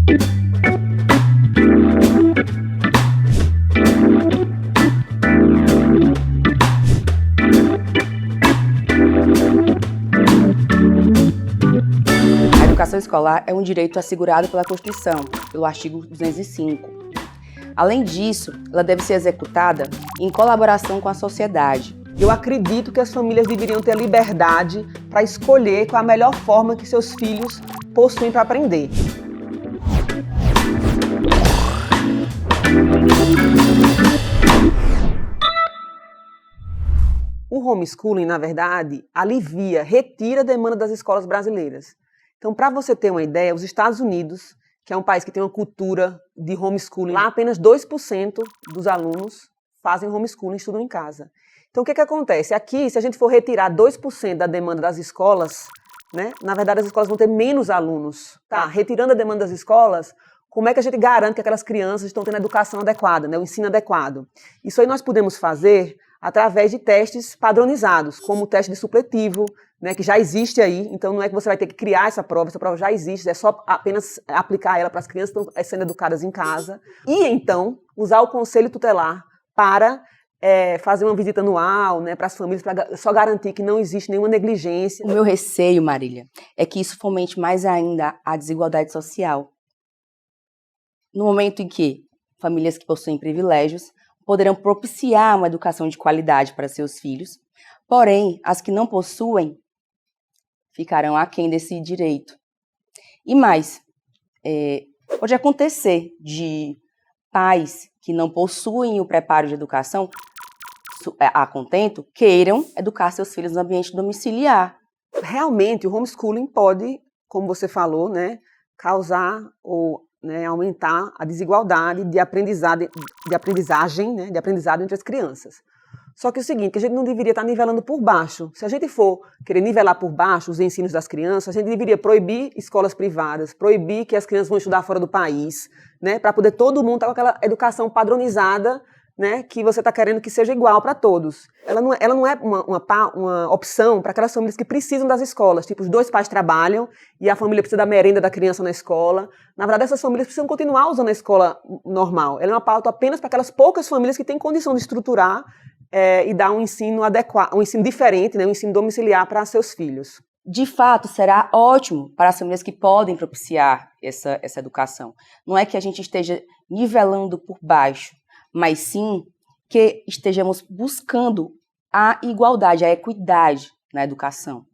A educação escolar é um direito assegurado pela Constituição, pelo artigo 205. Além disso, ela deve ser executada em colaboração com a sociedade. Eu acredito que as famílias deveriam ter a liberdade para escolher qual a melhor forma que seus filhos possuem para aprender. O homeschooling, na verdade, retira a demanda das escolas brasileiras. Então, para você ter uma ideia, os Estados Unidos, que é um país que tem uma cultura de homeschooling, lá apenas 2% dos alunos fazem homeschooling, estudam em casa. Então, o que acontece? Aqui, se a gente for retirar 2% da demanda das escolas, né, na verdade, as escolas vão ter menos alunos. Tá? Retirando a demanda das escolas, como é que a gente garante que aquelas crianças estão tendo a educação adequada, né, o ensino adequado? Isso aí nós podemos fazer através de testes padronizados, como o teste de supletivo, né, que já existe aí. Então, não é que você vai ter que criar essa prova já existe, é só apenas aplicar ela para as crianças que estão sendo educadas em casa. E, então, usar o conselho tutelar para fazer uma visita anual, né, para as famílias, para só garantir que não existe nenhuma negligência. O meu receio, Marília, é que isso fomente mais ainda a desigualdade social. No momento em que famílias que possuem privilégios poderão propiciar uma educação de qualidade para seus filhos, porém, as que não possuem ficarão aquém desse direito. E mais, pode acontecer de pais que não possuem o preparo de educação a contento queiram educar seus filhos no ambiente domiciliar. Realmente, o homeschooling pode, como você falou, né, causar ou aumentar a desigualdade de aprendizagem entre as crianças. Só que é o seguinte, que a gente não deveria estar nivelando por baixo. Se a gente for querer nivelar por baixo os ensinos das crianças, a gente deveria proibir escolas privadas, proibir que as crianças vão estudar fora do país, né, para poder todo mundo estar com aquela educação padronizada, né, que você está querendo que seja igual para todos. Ela não é uma opção para aquelas famílias que precisam das escolas, tipo, os dois pais trabalham e a família precisa da merenda da criança na escola. Na verdade, essas famílias precisam continuar usando a escola normal. Ela é uma pauta apenas para aquelas poucas famílias que têm condição de estruturar e dar um ensino adequado, um ensino diferente, né, um ensino domiciliar para seus filhos. De fato, será ótimo para as famílias que podem propiciar essa educação. Não é que a gente esteja nivelando por baixo, mas sim que estejamos buscando a igualdade, a equidade na educação.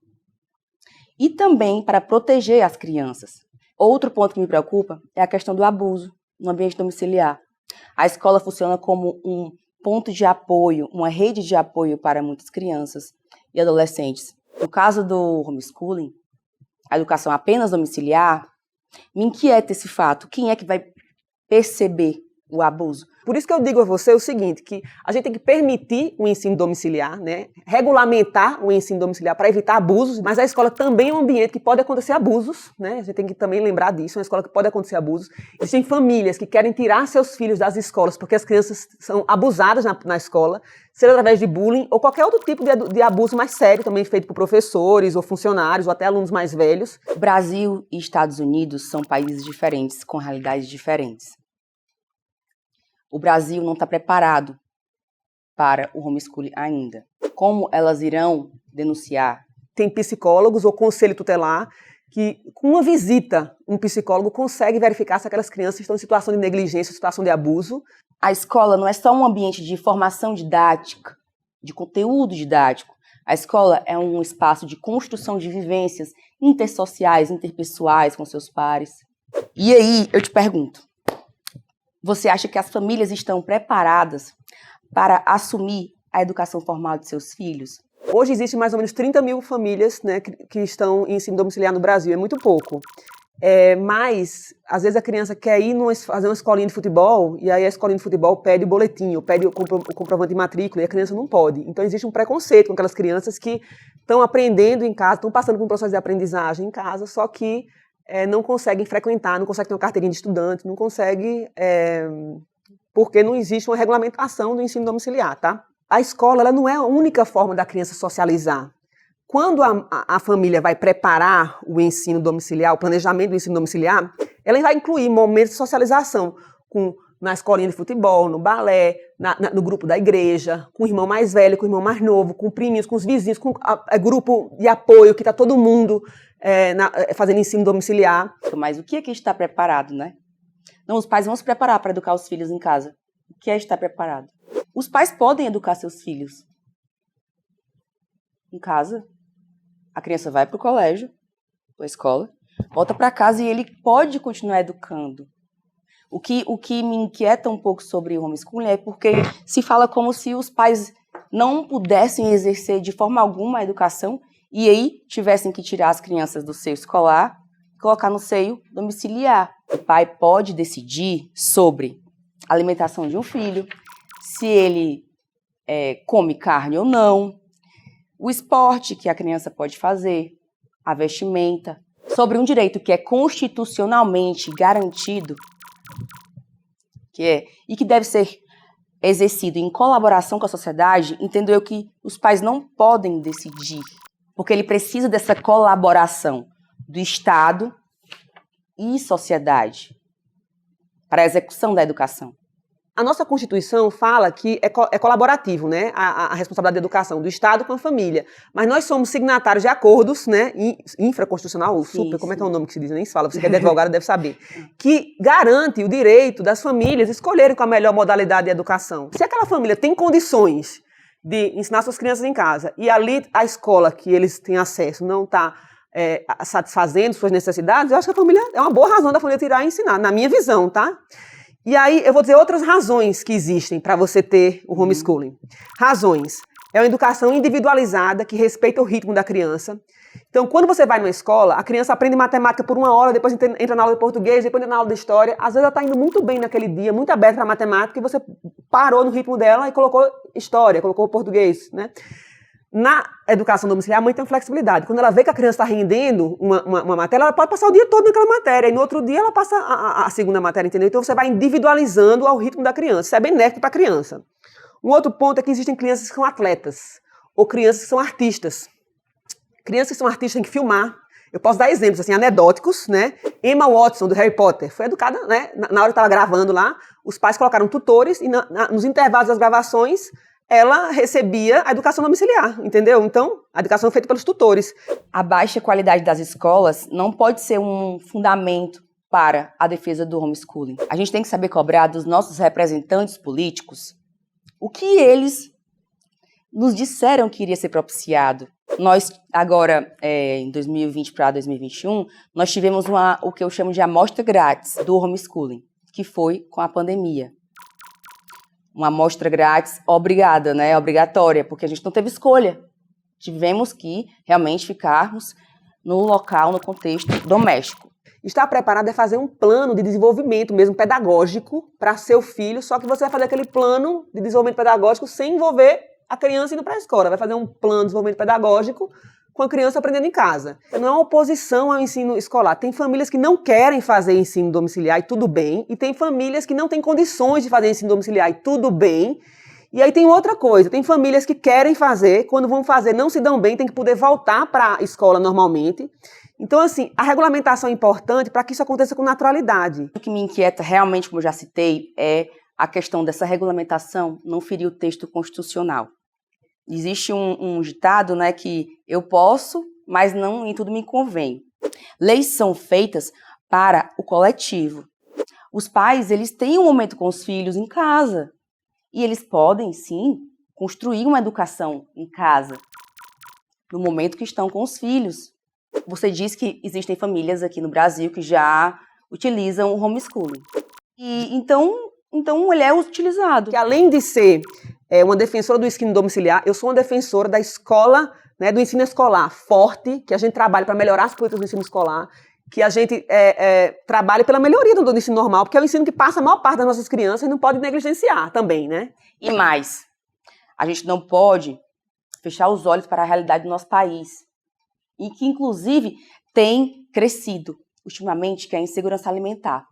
E também para proteger as crianças. Outro ponto que me preocupa é a questão do abuso no ambiente domiciliar. A escola funciona como um ponto de apoio, uma rede de apoio para muitas crianças e adolescentes. No caso do homeschooling, a educação apenas domiciliar, me inquieta esse fato. Quem é que vai perceber o abuso? Por isso que eu digo a você o seguinte, que a gente tem que permitir o ensino domiciliar, né, regulamentar o ensino domiciliar para evitar abusos, mas a escola também é um ambiente que pode acontecer abusos, né, a gente tem que também lembrar disso, é uma escola que pode acontecer abusos. Existem famílias que querem tirar seus filhos das escolas porque as crianças são abusadas na escola, seja através de bullying ou qualquer outro tipo de abuso mais sério, também feito por professores ou funcionários ou até alunos mais velhos. Brasil e Estados Unidos são países diferentes, com realidades diferentes. O Brasil não está preparado para o homeschooling ainda. Como elas irão denunciar? Tem psicólogos ou conselho tutelar que, com uma visita, um psicólogo consegue verificar se aquelas crianças estão em situação de negligência, situação de abuso. A escola não é só um ambiente de formação didática, de conteúdo didático. A escola é um espaço de construção de vivências intersociais, interpessoais com seus pares. E aí, eu te pergunto, você acha que as famílias estão preparadas para assumir a educação formal de seus filhos? Hoje existem mais ou menos 30 mil famílias, né, que estão em ensino domiciliar no Brasil, é muito pouco. Mas, às vezes a criança quer ir fazer uma escolinha de futebol, e aí a escolinha de futebol pede o boletim, ou pede o comprovante de matrícula, e a criança não pode. Então existe um preconceito com aquelas crianças que estão aprendendo em casa, estão passando por um processo de aprendizagem em casa, só que não conseguem frequentar, não conseguem ter uma carteirinha de estudante, não conseguem, porque não existe uma regulamentação do ensino domiciliar, tá? A escola ela não é a única forma da criança socializar. Quando a família vai preparar o ensino domiciliar, o planejamento do ensino domiciliar, Ela vai incluir momentos de socialização na escolinha de futebol, no balé, no grupo da igreja, com o irmão mais velho, com o irmão mais novo, com priminhos, com os vizinhos, com grupo de apoio, que está todo mundo fazendo ensino domiciliar. Mas o que é que está preparado, né? Não, os pais vão se preparar para educar os filhos em casa. O que é estar preparado? Os pais podem educar seus filhos em casa. A criança vai para o colégio, para a escola, volta para casa e ele pode continuar educando. O que me inquieta um pouco sobre o homeschooling é porque se fala como se os pais não pudessem exercer de forma alguma a educação e aí tivessem que tirar as crianças do seio escolar e colocar no seio domiciliar. O pai pode decidir sobre a alimentação de um filho, se ele come carne ou não, o esporte que a criança pode fazer, a vestimenta, sobre um direito que é constitucionalmente garantido, e que deve ser exercido em colaboração com a sociedade, entendo eu que os pais não podem decidir, porque ele precisa dessa colaboração do Estado e sociedade para a execução da educação. A nossa Constituição fala que é colaborativo, né, a responsabilidade da educação do Estado com a família. Mas nós somos signatários de acordos, né, infraconstitucional ou super, como é que é o nome que se diz? Nem se fala, você que é advogado deve saber. Que garante o direito das famílias escolherem qual a melhor modalidade de educação. Se aquela família tem condições de ensinar suas crianças em casa e ali a escola que eles têm acesso não está satisfazendo suas necessidades, eu acho que a família é uma boa razão da família tirar e ensinar, na minha visão, tá? E aí, eu vou dizer outras razões que existem para você ter o homeschooling. Razões. É uma educação individualizada que respeita o ritmo da criança. Então, quando você vai numa escola, a criança aprende matemática por 1 hora, depois entra na aula de português, depois entra na aula de história. Às vezes ela está indo muito bem naquele dia, muito aberta para matemática, e você parou no ritmo dela e colocou história, colocou português, né? Na educação domiciliar, a mãe tem flexibilidade. Quando ela vê que a criança está rendendo uma matéria, ela pode passar o dia todo naquela matéria. E no outro dia ela passa a segunda matéria, entendeu? Então você vai individualizando ao ritmo da criança. Isso é benéfico para a criança. Um outro ponto é que existem crianças que são atletas. Ou crianças que são artistas. Crianças que são artistas têm que filmar. Eu posso dar exemplos assim, anedóticos, né? Emma Watson, do Harry Potter, foi educada, né? Na hora que estava gravando lá, os pais colocaram tutores e nos intervalos das gravações ela recebia a educação domiciliar, entendeu? Então, a educação é feita pelos tutores. A baixa qualidade das escolas não pode ser um fundamento para a defesa do homeschooling. A gente tem que saber cobrar dos nossos representantes políticos o que eles nos disseram que iria ser propiciado. Nós, agora, em 2020 para 2021, nós tivemos o que eu chamo de amostra grátis do homeschooling, que foi com a pandemia. Uma amostra grátis obrigada, né? Obrigatória, porque a gente não teve escolha. Tivemos que realmente ficarmos no local, no contexto doméstico. Estar preparado é fazer um plano de desenvolvimento mesmo pedagógico para seu filho, só que você vai fazer aquele plano de desenvolvimento pedagógico sem envolver a criança indo para a escola. Vai fazer um plano de desenvolvimento pedagógico com a criança aprendendo em casa. Não é uma oposição ao ensino escolar. Tem famílias que não querem fazer ensino domiciliar e tudo bem, e tem famílias que não têm condições de fazer ensino domiciliar e tudo bem. E aí tem outra coisa, tem famílias que querem fazer, quando vão fazer não se dão bem, tem que poder voltar para a escola normalmente. Então, assim, a regulamentação é importante para que isso aconteça com naturalidade. O que me inquieta realmente, como eu já citei, é a questão dessa regulamentação não ferir o texto constitucional. Existe um ditado, né, que eu posso, mas não em tudo me convém. Leis são feitas para o coletivo. Os pais, eles têm um momento com os filhos em casa. E eles podem, sim, construir uma educação em casa, no momento que estão com os filhos. Você diz que existem famílias aqui no Brasil que já utilizam o homeschooling. E então ele é utilizado. Que além de ser uma defensora do ensino domiciliar, eu sou uma defensora da escola, né, do ensino escolar forte, que a gente trabalha para melhorar as políticas do ensino escolar, que a gente trabalhe pela melhoria do ensino normal, porque é o ensino que passa a maior parte das nossas crianças e não pode negligenciar também, né? E mais, a gente não pode fechar os olhos para a realidade do nosso país, e que, inclusive, tem crescido ultimamente, que é a insegurança alimentar.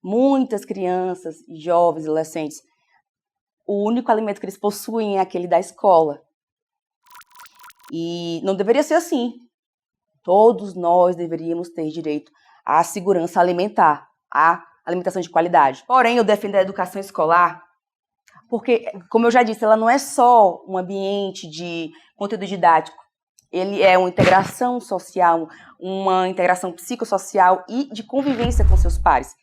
Muitas crianças, jovens, adolescentes, o único alimento que eles possuem é aquele da escola. E não deveria ser assim. Todos nós deveríamos ter direito a segurança alimentar, a alimentação de qualidade. Porém, eu defendo a educação escolar porque, como eu já disse, ela não é só um ambiente de conteúdo didático. Ele é uma integração social, uma integração psicossocial e de convivência com seus pares.